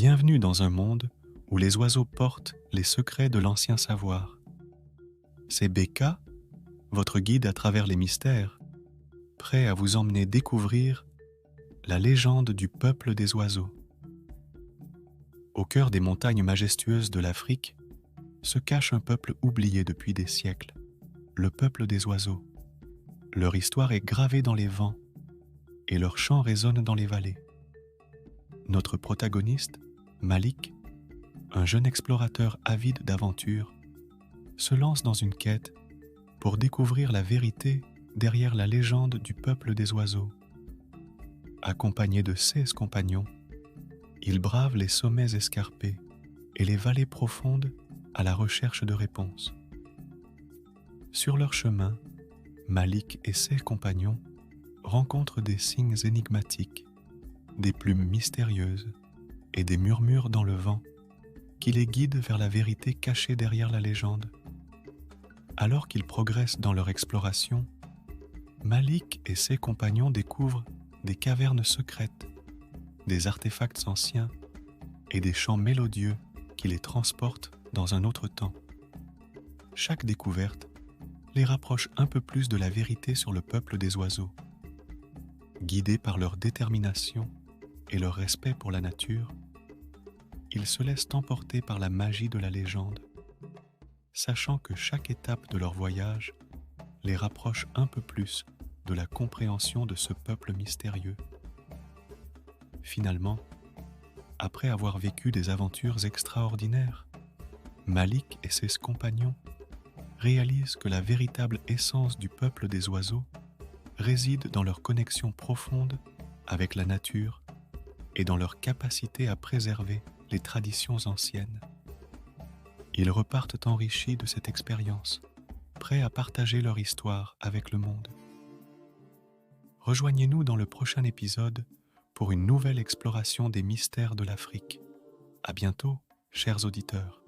Bienvenue dans un monde où les oiseaux portent les secrets de l'ancien savoir. C'est Beka, votre guide à travers les mystères, prêt à vous emmener découvrir la légende du peuple des oiseaux. Au cœur des montagnes majestueuses de l'Afrique se cache un peuple oublié depuis des siècles, le peuple des oiseaux. Leur histoire est gravée dans les vents et leur chant résonne dans les vallées. Notre protagoniste, Malik, un jeune explorateur avide d'aventures, se lance dans une quête pour découvrir la vérité derrière la légende du peuple des oiseaux. Accompagné de 16 compagnons, il brave les sommets escarpés et les vallées profondes à la recherche de réponses. Sur leur chemin, Malik et ses compagnons rencontrent des signes énigmatiques, des plumes mystérieuses et des murmures dans le vent qui les guident vers la vérité cachée derrière la légende. Alors qu'ils progressent dans leur exploration, Malik et ses compagnons découvrent des cavernes secrètes, des artefacts anciens et des chants mélodieux qui les transportent dans un autre temps. Chaque découverte les rapproche un peu plus de la vérité sur le peuple des oiseaux. Guidés par leur détermination et leur respect pour la nature, ils se laissent emporter par la magie de la légende, sachant que chaque étape de leur voyage les rapproche un peu plus de la compréhension de ce peuple mystérieux. Finalement, après avoir vécu des aventures extraordinaires, Malik et ses compagnons réalisent que la véritable essence du peuple des oiseaux réside dans leur connexion profonde avec la nature et dans leur capacité à préserver les traditions anciennes. Ils repartent enrichis de cette expérience, prêts à partager leur histoire avec le monde. Rejoignez-nous dans le prochain épisode pour une nouvelle exploration des mystères de l'Afrique. À bientôt, chers auditeurs.